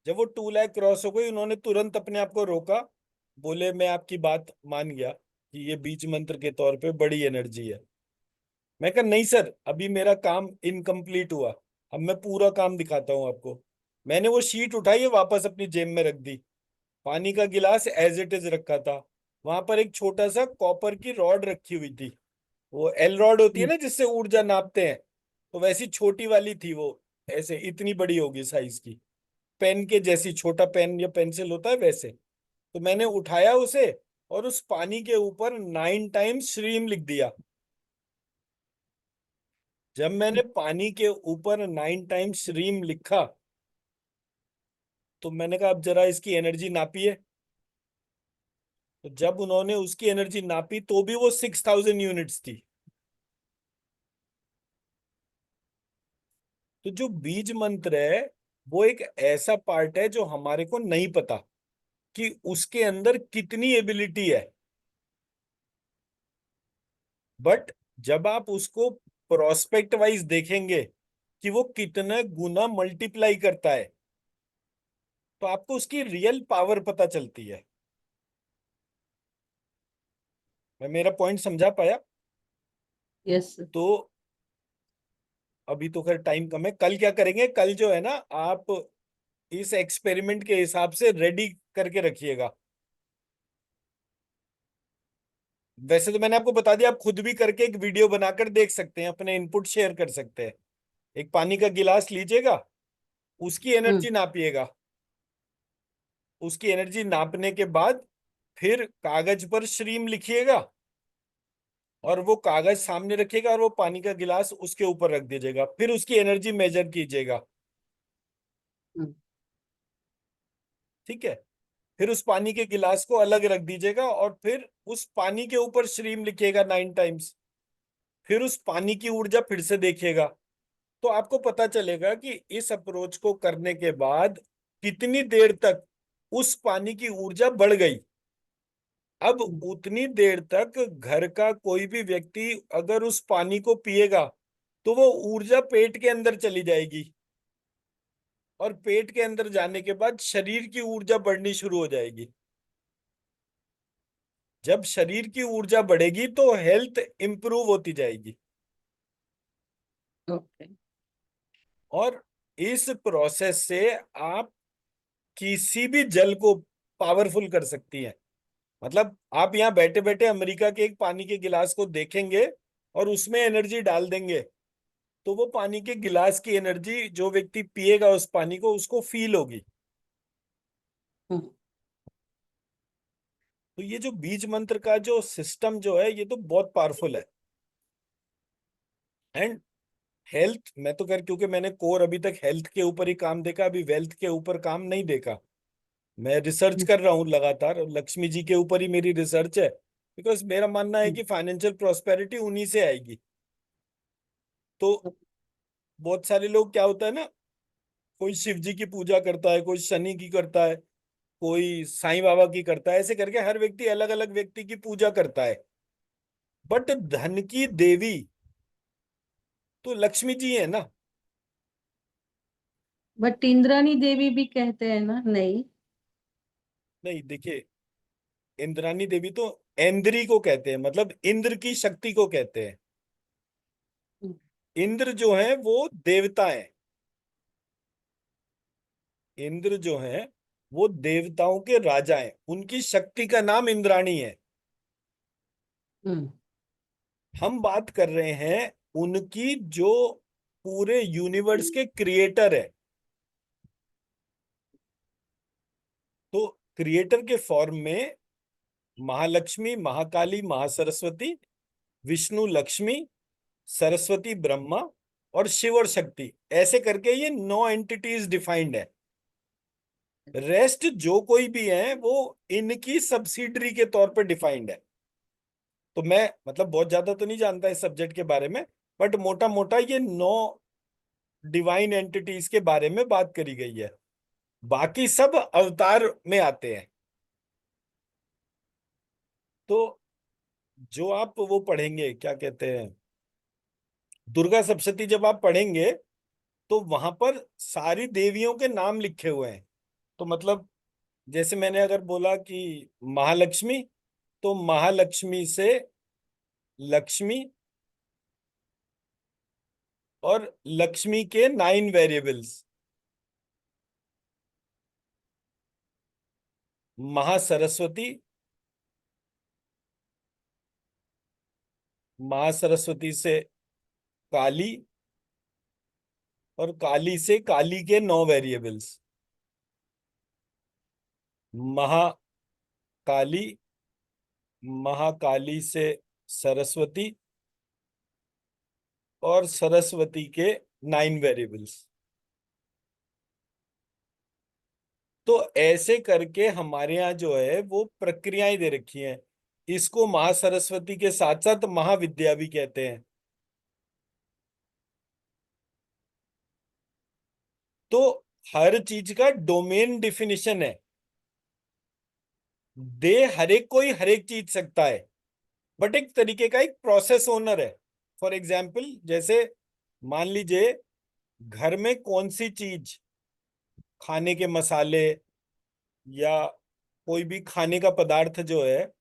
जब वो 2 लाख क्रॉस हो गई, उन्होंने तुरंत अपने आप को रोका। बोले मैं आपकी बात मान गया कि ये बीज मंत्र के तौर पे बड़ी एनर्जी है। मैं कहा नहीं सर, अभी मेरा काम इनकम्प्लीट हुआ। अब मैं पूरा काम दिखाता हूँ आपको। मैंने वो शीट उठाई है, वापस अपनी जेब में रख दी। पानी का गिलास एज इट इज रखा था। वहां पर एक छोटा सा कॉपर की रॉड रखी हुई थी। वो एल रॉड होती है हम्म, ना जिससे ऊर्जा नापते हैं। तो वैसी छोटी वाली थी वो। ऐसे इतनी बड़ी होगी साइज की। पेन के जैसी, छोटा पेन या पेंसिल होता है वैसे। तो मैंने उठाया उसे और उस पानी के ऊपर 9 टाइम्स श्रीम लिख दिया। जब मैंने पानी के ऊपर 9 टाइम्स श्रीम लिखा, तो मैंने कहा अब जरा इसकी एनर्जी नापिए। तो जब उन्होंने उसकी एनर्जी नापी तो भी वो 6,000 यूनिट्स थी। तो जो बीज मंत्र है वो एक ऐसा पार्ट है जो हमारे को नहीं पता कि उसके अंदर कितनी एबिलिटी है। बट जब आप उसको प्रोस्पेक्ट वाइज देखेंगे कि वो कितना गुना मल्टीप्लाई करता है, तो आपको उसकी रियल पावर पता चलती है। मैं मेरा पॉइंट समझा पाया? यस। तो अभी तो खैर टाइम कम है। कल क्या करेंगे, कल जो है ना, आप इस एक्सपेरिमेंट के हिसाब से रेडी करके रखिएगा। वैसे तो मैंने आपको बता दिया, आप खुद भी करके एक वीडियो बनाकर देख सकते हैं, अपने इनपुट शेयर कर सकते हैं। एक पानी का गिलास लीजिएगा, उसकी हम्म। एनर्जी नापिएगा। उसकी एनर्जी नापने के बाद फिर कागज पर श्रीम लिखिएगा और वो कागज सामने रखिएगा और वो पानी का गिलास उसके ऊपर रख दीजिएगा। फिर उसकी एनर्जी मेजर कीजिएगा। हम्म। ठीक है। फिर उस पानी के गिलास को अलग रख दीजिएगा और फिर उस पानी के ऊपर श्रीम लिखिएगा 9 टाइम्स। फिर उस पानी की ऊर्जा फिर से देखिएगा। तो आपको पता चलेगा कि इस अप्रोच को करने के बाद कितनी देर तक उस पानी की ऊर्जा बढ़ गई। अब हम्म। उतनी देर तक घर का कोई भी व्यक्ति अगर उस पानी को पिएगा तो वो ऊर्जा पेट के अंदर चली जाएगी। और पेट के अंदर जाने के बाद शरीर की ऊर्जा बढ़नी शुरू हो जाएगी। जब शरीर की ऊर्जा बढ़ेगी तो हेल्थ इंप्रूव होती जाएगी। ओके। और इस प्रोसेस से आप किसी भी जल को पावरफुल कर सकती हैं। मतलब आप यहाँ बैठे बैठे अमेरिका के एक पानी के गिलास को देखेंगे और उसमें एनर्जी डाल देंगे, तो वो पानी के गिलास की एनर्जी जो व्यक्ति पिएगा उस पानी को, उसको फील होगी। हम्म। तो ये जो बीज मंत्र का जो सिस्टम जो है, ये तो बहुत पावरफुल है। एंड हेल्थ, मैं तो कर, क्योंकि मैंने कोर अभी तक हेल्थ के ऊपर ही काम देखा, अभी वेल्थ के ऊपर काम नहीं देखा। मैं रिसर्च कर रहा हूँ लगातार, और लक्ष्मी जी के ऊपर ही मेरी रिसर्च है। बिकॉज मेरा मानना है हम्म। कि फाइनेंशियल प्रॉस्पेरिटी उन्हीं से आएगी। तो बहुत सारे लोग, क्या होता है ना, कोई शिव जी की पूजा करता है, कोई शनि की करता है, कोई साईं बाबा की करता है, ऐसे करके हर व्यक्ति अलग अलग व्यक्ति की पूजा करता है। बट धन की देवी तो लक्ष्मी जी है ना। बट इंद्राणी देवी भी कहते हैं ना? नहीं। नहीं देखिए, इंद्रानी देवी तो ऐन्द्री को कहते हैं, मतलब इंद्र की शक्ति को कहते हैं। हम्म। इंद्र जो है वो देवता है। इंद्र जो है वो देवताओं के राजा हैं, उनकी शक्ति का नाम इंद्राणी है। हम्म। हम बात कर रहे हैं उनकी जो पूरे यूनिवर्स के क्रिएटर है। तो क्रिएटर के फॉर्म में महालक्ष्मी, महाकाली, महासरस्वती, विष्णु लक्ष्मी, सरस्वती ब्रह्मा और शिव और शक्ति, ऐसे करके ये 9 एंटिटीज डिफाइंड है। रेस्ट जो कोई भी है वो इनकी सब्सिडरी के तौर पर डिफाइंड है। तो मैं मतलब बहुत ज्यादा तो नहीं जानता इस सब्जेक्ट के बारे में, बट मोटा मोटा ये 9 डिवाइन एंटिटीज के बारे में बात करी गई है। बाकी सब अवतार में आते हैं। तो जो आप वो पढ़ेंगे, क्या कहते हैं, दुर्गा सप्तशती जब आप पढ़ेंगे तो वहां पर सारी देवियों के नाम लिखे हुए हैं। तो मतलब जैसे मैंने अगर बोला कि महालक्ष्मी, तो महालक्ष्मी से लक्ष्मी, और लक्ष्मी के 9 वेरिएबल्स, महासरस्वती, महासरस्वती से काली, और काली से काली के 9 वेरिएबल्स, महाकाली, महाकाली से सरस्वती, और सरस्वती के 9 वेरिएबल्स। तो ऐसे करके हमारे यहाँ जो है वो प्रक्रियाएं दे रखी हैं। इसको महासरस्वती के साथ साथ महाविद्या भी कहते हैं। तो हर चीज का डोमेन डिफिनिशन है। दे हर एक कोई हर एक चीज सकता है, बट एक तरीके का एक प्रोसेस ओनर है। फॉर एग्जाम्पल, जैसे मान लीजिए घर में कौन सी चीज, खाने के मसाले या कोई भी खाने का पदार्थ जो है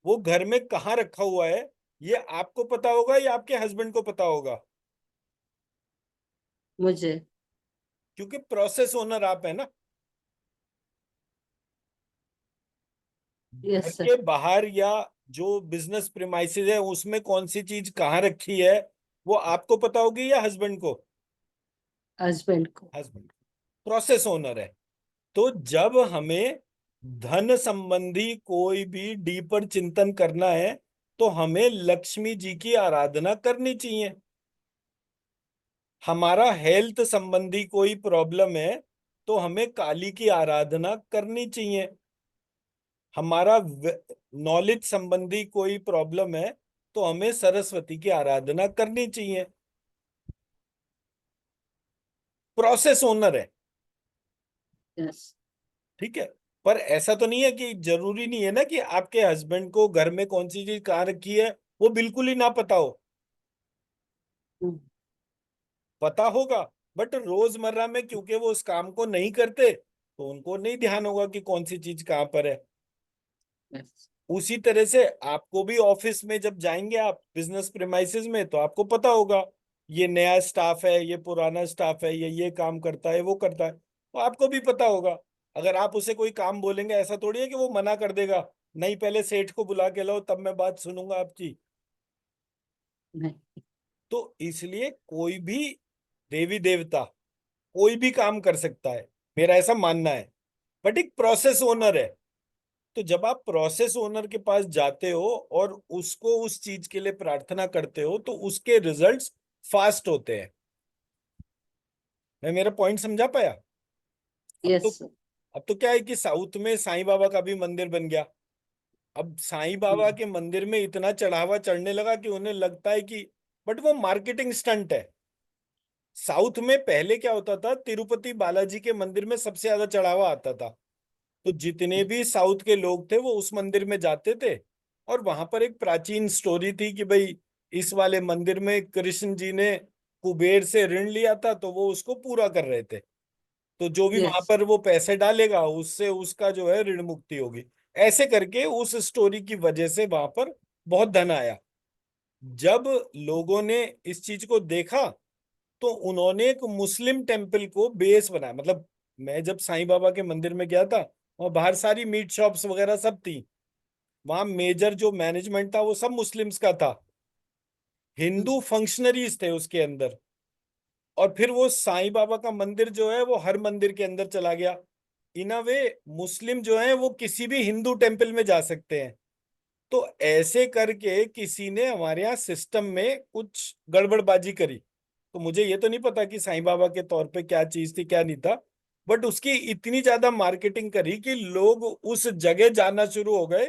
वो घर में कहाँ रखा हुआ है, ये आपको पता होगा या आपके हस्बैंड को पता होगा? मुझे। क्योंकि प्रोसेस ओनर आप है ना। घर यस के सर। बाहर या जो बिजनेस प्रीमाइसेस है उसमें कौन सी चीज कहाँ रखी है, वो आपको पता होगी या हस्बैंड को? हस्बैंड को। हस्बैंड। प्रोसेस ओनर है। तो जब हमें धन संबंधी कोई भी डीपर चिंतन करना है तो हमें लक्ष्मी जी की आराधना करनी चाहिए। हमारा हेल्थ संबंधी कोई प्रॉब्लम है तो हमें काली की आराधना करनी चाहिए। हमारा नॉलेज संबंधी कोई प्रॉब्लम है तो हमें सरस्वती की आराधना करनी चाहिए। प्रोसेस ओनर है। यस। ठीक है। पर ऐसा तो नहीं है कि जरूरी नहीं है ना कि आपके हस्बैंड को घर में कौन सी चीज कहाँ रखी है वो बिल्कुल ही ना पता हो। पता होगा, बट रोजमर्रा में क्योंकि वो उस काम को नहीं करते तो उनको नहीं ध्यान होगा कि कौन सी चीज कहाँ पर है। यस। उसी तरह से आपको भी ऑफिस में जब जाएंगे आप बिजनेस प्रेमाइसेस में तो आपको पता होगा ये नया स्टाफ है, ये पुराना स्टाफ है, ये काम करता है, वो करता है, तो आपको भी पता होगा। अगर आप उसे कोई काम बोलेंगे ऐसा थोड़ी है कि वो मना कर देगा, नहीं पहले सेठ को बुला के लाओ तब मैं बात सुनूंगा आपकी। नहीं। तो इसलिए कोई भी देवी देवता कोई भी काम कर सकता है, मेरा ऐसा मानना है। बट एक प्रोसेस ओनर है। तो जब आप प्रोसेस ओनर के पास जाते हो और उसको उस चीज के लिए प्रार्थना करते हो तो उसके रिजल्ट्स फास्ट होते हैं। मैं मेरा पॉइंट समझा पाया? अब तो यस सर। अब तो क्या है कि साउथ में साईं बाबा का भी मंदिर बन गया। अब साईं बाबा के मंदिर में इतना चढ़ावा चढ़ने लगा कि उन्हें लगता है कि, बट वो मार्केटिंग स्टंट है। साउथ में पहले क्या होता था, तिरुपति बालाजी के मंदिर में सबसे ज्यादा चढ़ावा आता था। तो जितने भी साउथ के लोग थे वो उस मंदिर में जाते थे। और वहां पर एक प्राचीन स्टोरी थी कि भाई इस वाले मंदिर में कृष्ण जी ने कुबेर से ऋण लिया था तो वो उसको पूरा कर रहे थे। तो जो भी वहां यस। पर वो पैसे डालेगा उससे उसका जो है ऋण मुक्ति होगी। ऐसे करके उस स्टोरी की वजह से वहां पर बहुत धन आया। जब लोगों ने इस चीज को देखा तो उन्होंने एक मुस्लिम टेम्पल को बेस बनाया, मतलब मैं जब साईं बाबा के मंदिर में गया था, वहां बाहर सारी मीट शॉप्स वगैरह सब थी। वहां मेजर जो मैनेजमेंट था वो सब मुस्लिम्स का था। हम्म, हिंदू फंक्शनरीज थे उसके अंदर। और फिर वो साईं बाबा का मंदिर जो है वो हर मंदिर के अंदर चला गया। इन अ वे मुस्लिम जो है वो किसी भी हिंदू टेम्पल में जा सकते हैं। तो ऐसे करके किसी ने हमारे यहाँ सिस्टम में कुछ गड़बड़बाजी करी। तो मुझे ये तो नहीं पता कि साईं बाबा के तौर पे क्या चीज थी क्या नहीं था। बट उसकी इतनी ज्यादा मार्केटिंग करी कि लोग उस जगह जाना शुरू हो गए,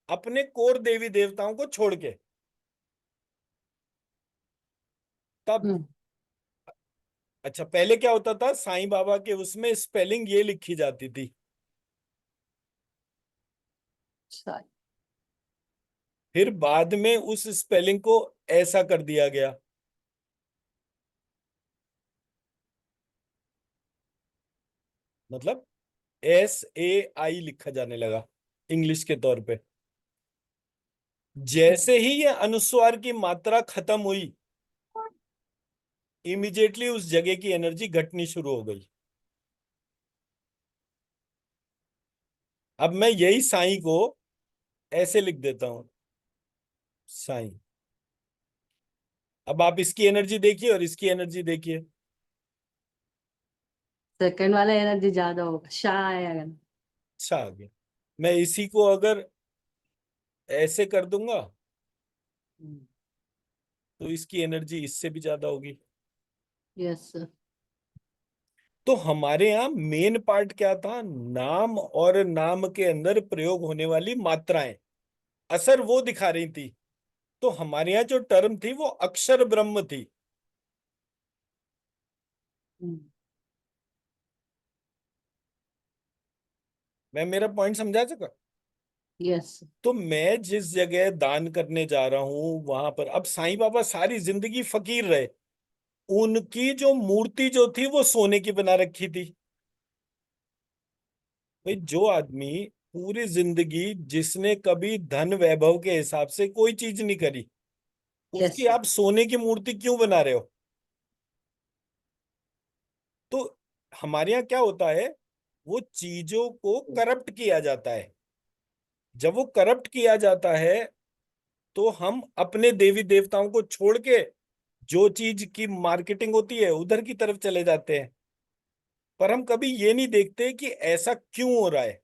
अपने कोर देवी देवताओं को छोड़ के। तब हम्म, अच्छा, पहले क्या होता था, साईं बाबा के उसमें स्पेलिंग ये लिखी जाती थी। शायद। फिर बाद में उस स्पेलिंग को ऐसा कर दिया गया। मतलब SAI लिखा जाने लगा इंग्लिश के तौर पे। हम्म, जैसे ही ये अनुस्वार की मात्रा खत्म हुई, इमीडिएटली उस जगह की एनर्जी घटनी शुरू हो गई। अब मैं यही साईं को ऐसे लिख देता हूं, साईं। अब आप इसकी एनर्जी देखिए और इसकी एनर्जी देखिए। सेकंड वाला एनर्जी ज्यादा होगा, शाह आएगा। अच्छा आ गया। मैं इसी को अगर ऐसे कर दूंगा तो इसकी एनर्जी इससे भी ज्यादा होगी। Yes sir. तो हमारे यहाँ मेन पार्ट क्या था, नाम और नाम के अंदर प्रयोग होने वाली मात्राएं असर वो दिखा रही थी। तो हमारे यहाँ जो टर्म थी वो अक्षर ब्रह्म थी। मैं मेरा पॉइंट समझा सका। यस। तो मैं जिस जगह दान करने जा रहा हूं वहां पर, अब साईं बाबा सारी जिंदगी फकीर रहे। उनकी जो मूर्ति जो थी वो सोने की बना रखी थी। भाई जो आदमी पूरी जिंदगी, जिसने कभी धन वैभव के हिसाब से कोई चीज नहीं करी, यस उसकी आप सोने की मूर्ति क्यों बना रहे हो। तो हमारे यहाँ क्या होता है, वो चीजों को करप्ट किया जाता है। जब वो करप्ट किया जाता है तो हम अपने देवी देवताओं को छोड़ के जो चीज की मार्केटिंग होती है उधर की तरफ चले जाते हैं। पर हम कभी ये नहीं देखते कि ऐसा क्यों हो रहा है।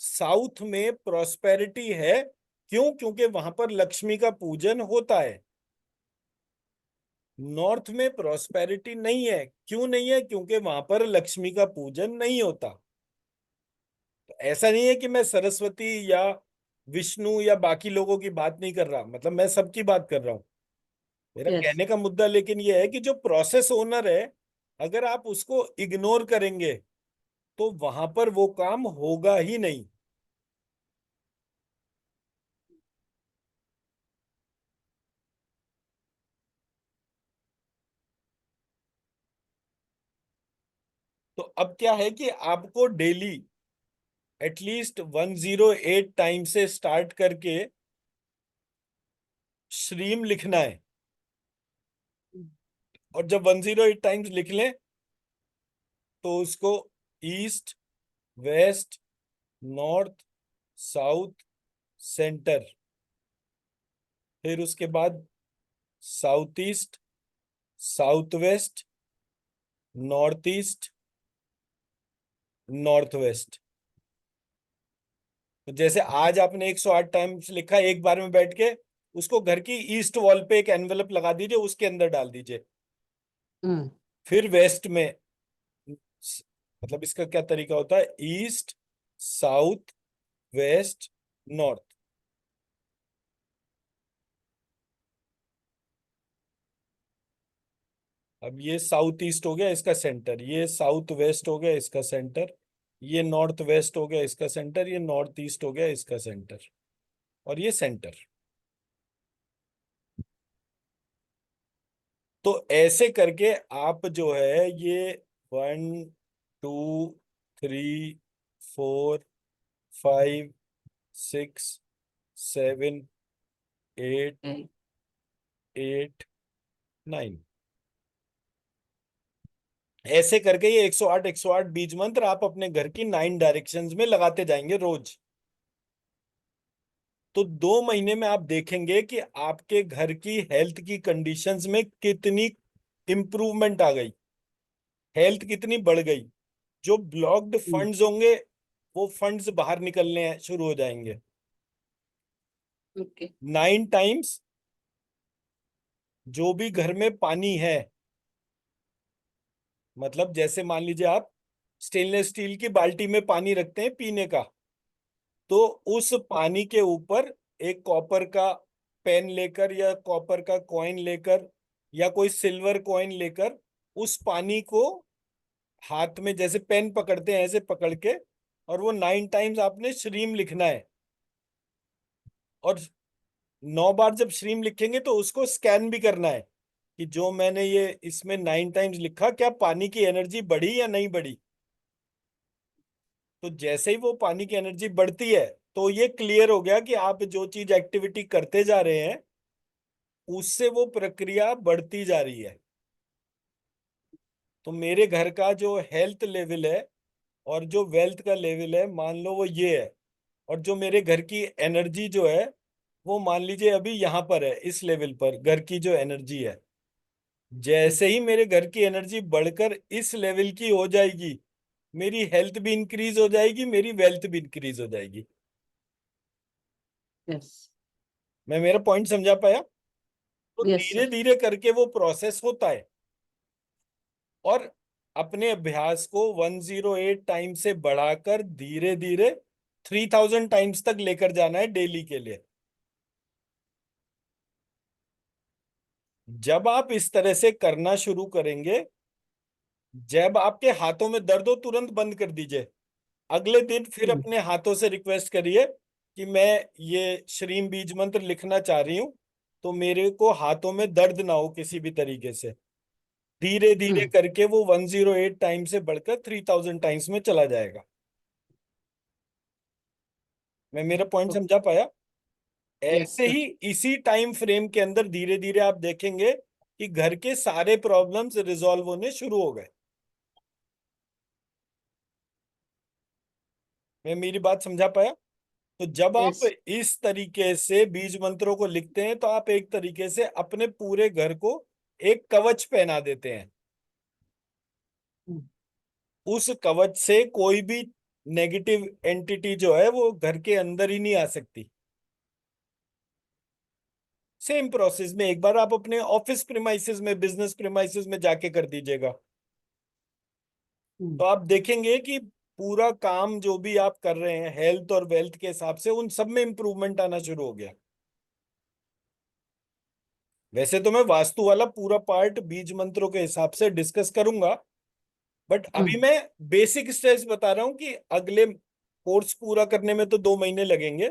साउथ में प्रॉस्पेरिटी है, क्यों? क्योंकि वहां पर लक्ष्मी का पूजन होता है। नॉर्थ में प्रॉस्पेरिटी नहीं है, क्यों नहीं है? क्योंकि वहां पर लक्ष्मी का पूजन नहीं होता। तो ऐसा नहीं है कि मैं सरस्वती या विष्णु या बाकी लोगों की बात नहीं कर रहा, मतलब मैं सबकी बात कर रहा हूँ। मेरा यस। कहने का मुद्दा लेकिन ये है कि जो प्रोसेस ओनर है, अगर आप उसको इग्नोर करेंगे तो वहां पर वो काम होगा ही नहीं। तो अब क्या है कि आपको डेली एटलीस्ट 108 टाइम से स्टार्ट करके श्रीम लिखना है। और जब 108 टाइम्स लिख लें तो उसको east, west, north, south, center, फिर उसके बाद south east, south west, north east, north west. तो जैसे आज आपने 108 टाइम्स लिखा एक बार में बैठ के, उसको घर की ईस्ट वॉल पे एक एनवेलप लगा दीजिए, उसके अंदर डाल दीजिए। हम्म। फिर वेस्ट में, मतलब इसका क्या तरीका होता है, ईस्ट, साउथ, वेस्ट, नॉर्थ। अब ये साउथ ईस्ट हो गया इसका सेंटर, ये साउथ वेस्ट हो गया इसका सेंटर, ये नॉर्थ वेस्ट हो गया इसका सेंटर, ये नॉर्थ ईस्ट हो गया इसका सेंटर, और ये सेंटर। तो ऐसे करके आप जो है ये 1, 2, 3, 4, 5, 6, 7, 8, Okay. 8, 9, ऐसे करके ये 108 बीज मंत्र आप अपने घर की 9 डायरेक्शंस में लगाते जाएंगे रोज। तो 2 महीने में आप देखेंगे कि आपके घर की हेल्थ की कंडीशंस में कितनी इंप्रूवमेंट आ गई, हेल्थ कितनी बढ़ गई। जो ब्लॉक्ड हम्म, फंड्स होंगे वो फंड्स बाहर निकलने शुरू हो जाएंगे। ओके। 9 टाइम्स जो भी घर में पानी है, मतलब जैसे मान लीजिए आप स्टेनलेस स्टील की बाल्टी में पानी रखते हैं पीने का, तो उस पानी के ऊपर एक कॉपर का पेन लेकर या कॉपर का कॉइन लेकर या कोई सिल्वर कॉइन लेकर उस पानी को हाथ में जैसे पेन पकड़ते हैं ऐसे पकड़ के, और वो 9 टाइम्स आपने श्रीम लिखना है। और 9 बार जब श्रीम लिखेंगे तो उसको स्कैन भी करना है कि जो मैंने ये इसमें 9 टाइम्स लिखा क्या पानी की एनर्जी बढ़ी या नहीं बढ़ी। तो जैसे ही वो पानी की एनर्जी बढ़ती है तो ये क्लियर हो गया कि आप जो चीज एक्टिविटी करते जा रहे हैं उससे वो प्रक्रिया बढ़ती जा रही है। तो मेरे घर का जो हेल्थ लेवल है और जो वेल्थ का लेवल है मान लो वो ये है, और जो मेरे घर की एनर्जी जो है वो मान लीजिए अभी यहाँ पर है इस लेवल पर घर की जो एनर्जी है। जैसे ही मेरे घर की एनर्जी बढ़कर इस लेवल की हो जाएगी मेरी हेल्थ भी इंक्रीज हो जाएगी, मेरी वेल्थ भी इंक्रीज हो जाएगी। यस। मैं मेरा पॉइंट समझा पाया? तो यस धीरे सर। धीरे करके वो प्रोसेस होता है। और अपने अभ्यास को 108 टाइम से बढ़ाकर धीरे धीरे 3000 टाइम्स तक लेकर जाना है डेली के लिए। जब आप इस तरह से करना शुरू करेंगे, जब आपके हाथों में दर्द हो तुरंत बंद कर दीजिए। अगले दिन फिर हम्म, अपने हाथों से रिक्वेस्ट करिए कि मैं ये श्रीम बीज मंत्र लिखना चाह रही हूं, तो मेरे को हाथों में दर्द ना हो किसी भी तरीके से। धीरे धीरे हम्म, करके वो 108 टाइम से बढ़कर 3000 टाइम्स में चला जाएगा। मैं मेरा पॉइंट समझा पाया? यस ऐसे सर। ही इसी टाइम फ्रेम के अंदर धीरे धीरे आप देखेंगे कि घर के सारे प्रॉब्लम्स रिजॉल्व होने शुरू हो गए। मैं मेरी बात समझा पाया? तो जब आप यस। इस तरीके से बीज मंत्रों को लिखते हैं तो आप एक तरीके से अपने पूरे घर को एक कवच पहना देते हैं। उस कवच से कोई भी नेगेटिव एंटिटी जो है वो घर के अंदर ही नहीं आ सकती। सेम प्रोसेस में एक बार आप अपने ऑफिस प्रीमाइसेस में बिजनेस प्रीमाइसेस में जाके कर दीजिएगा, तो आप देखेंगे कि पूरा काम जो भी आप कर रहे हैं हेल्थ और वेल्थ के हिसाब से उन सब में इंप्रूवमेंट आना शुरू हो गया। वैसे तो मैं वास्तु वाला पूरा पार्ट बीज मंत्रों के हिसाब से डिस्कस करूंगा, बट अभी मैं बेसिक स्टेज बता रहा हूं कि अगले कोर्स पूरा करने में तो 2 महीने लगेंगे,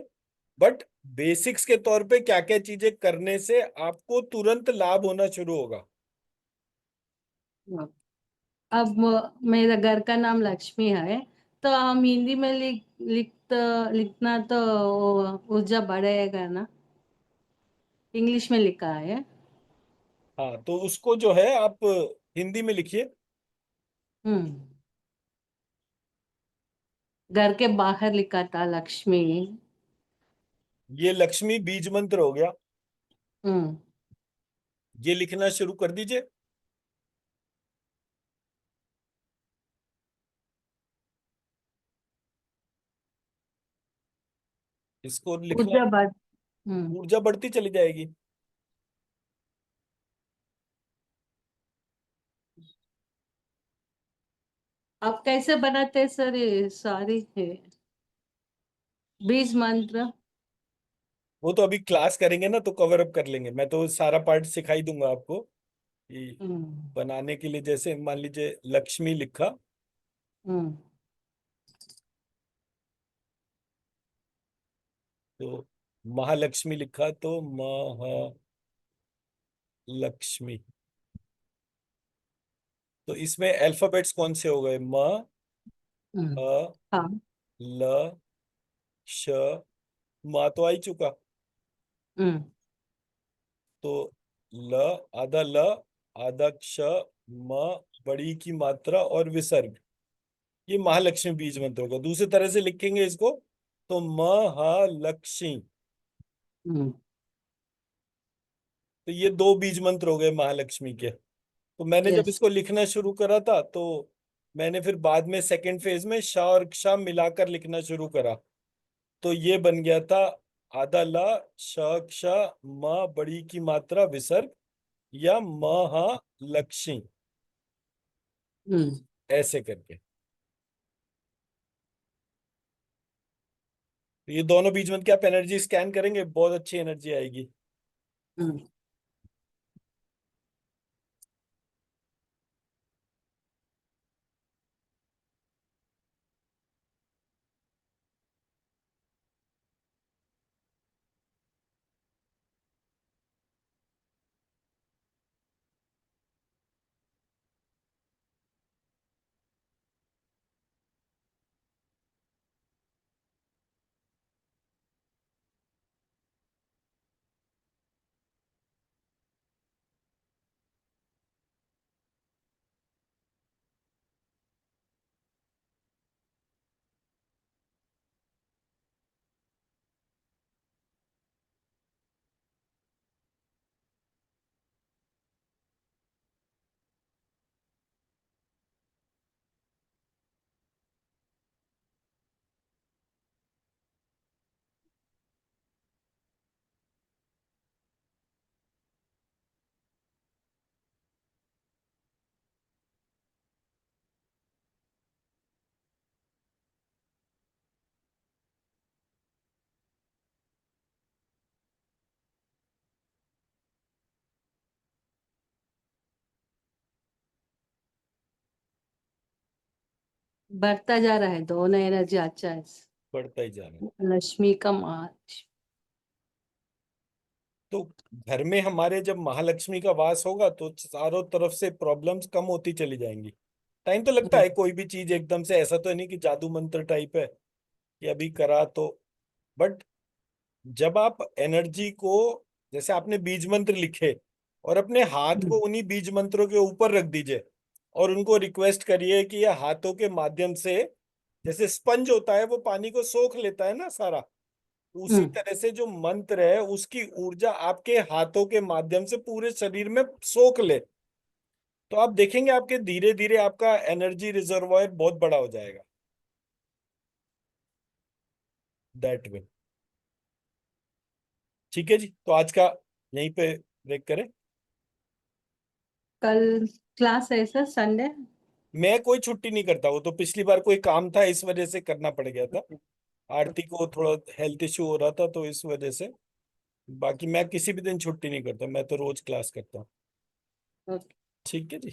बट बेसिक्स के तौर पे क्या क्या चीजें करने से आपको तुरंत लाभ होना शुरू होगा। अब मेरा घर का नाम लक्ष्मी है, तो हम हिंदी में लिखना तो ऊर्जा बढ़ेगा ना? इंग्लिश में लिखा है। हाँ तो उसको जो है आप हिंदी में लिखिए। हम्म। घर के बाहर लिखा था लक्ष्मी। ये लक्ष्मी बीज मंत्र हो गया, हम्म। ये लिखना शुरू कर दीजिए। इसको लिखना, ऊर्जा बढ़। हम्म। ऊर्जा बढ़ती चली जाएगी। आप कैसे बनाते हैं सर ये सारी है बीज मंत्र? वो तो अभी क्लास करेंगे ना तो कवर अप कर लेंगे, मैं तो सारा पार्ट सिखाई दूंगा आपको कि हम्म। बनाने के लिए। जैसे मान लीजिए लक्ष्मी लिखा, हम्म। तो महालक्ष्मी लिखा तो महालक्ष्मी। तो इसमें अल्फाबेट्स कौन से हो गए? म, हम्म। अ, हाँ। ल, श, मा तो आ ही चुका। हम्म। तो ल, आधा ल, आधा क्ष, म बड़ी की मात्रा और विसर्ग, ये महालक्ष्मी बीज मंत्र होगा। दूसरी तरह से लिखेंगे इसको तो महालक्ष्मी। हम्म। तो ये दो बीज मंत्र हो गए महालक्ष्मी के। तो मैंने जब यस। इसको लिखना शुरू करा था तो मैंने फिर बाद में सेकंड फेज में श और क्ष मिलाकर लिखना शुरू करा। तो ये बन गया था आधा ला, श क्ष, म बड़ी की मात्रा विसर्ग, या महालक्ष्मी, हम्म। ऐसे करके। तो ये दोनों बीज मंत्र की आप एनर्जी स्कैन करेंगे, बहुत अच्छी एनर्जी आएगी। हम्म। बढ़ता जा रहा है, दोनों एनर्जी अच्छा है। बढ़ता ही जा रहा है। लक्ष्मी का मार्च। तो घर में हमारे जब महालक्ष्मी का वास होगा तो चारों तरफ से प्रॉब्लम्स कम होती चली जाएंगी। टाइम तो लगता है, कोई भी चीज एकदम से ऐसा तो नहीं कि जादू मंत्र टाइप है कि अभी करा तो। बट जब आप एनर्जी को, जैसे आपने बीज मंत्र लिखे और अपने हाथ को उन्हीं बीज मंत्रों के ऊपर रख दीजिए और उनको रिक्वेस्ट करिए कि यह हाथों के माध्यम से, जैसे स्पंज होता है वो पानी को सोख लेता है ना सारा, उसी हम्म। तरह से जो मंत्र है उसकी ऊर्जा आपके हाथों के माध्यम से पूरे शरीर में सोख ले। तो आप देखेंगे आपके धीरे धीरे आपका एनर्जी रिजर्वॉयर बहुत बड़ा हो जाएगा। That way. ठीक है जी, तो आज का यहीं पे ब्रेक करें। कल क्लास है सर, संडे। मैं कोई छुट्टी नहीं करता, वो तो पिछली बार कोई काम था इस वजह से करना पड़ गया था। आरती को थोड़ा हेल्थ इश्यू हो रहा था तो इस वजह से। बाकी मैं किसी भी दिन छुट्टी नहीं करता, मैं तो रोज क्लास करता हूँ। ओके। ठीक है जी।